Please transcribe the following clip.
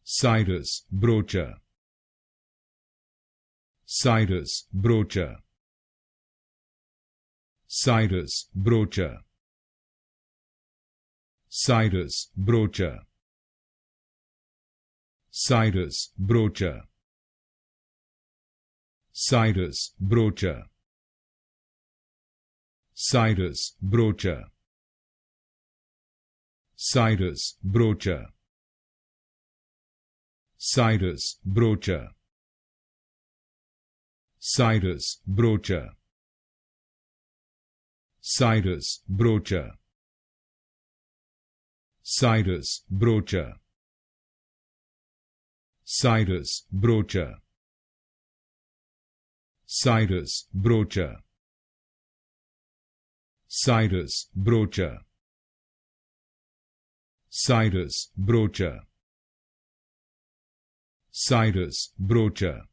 Cyrus Broacha, Cyrus Broacha, Cyrus Broacha, Cyrus Broacha, Cyrus Broacha, Cyrus Broacha, Cyrus Broacha, Cyrus Broacha, Cyrus Broacha, Cyrus Broacha, Cyrus Broacha, Cyrus Broacha, Cyrus Broacha, Cyrus Broacha, Cyrus Broacha, Cyrus Broacha, Cyrus Broacha,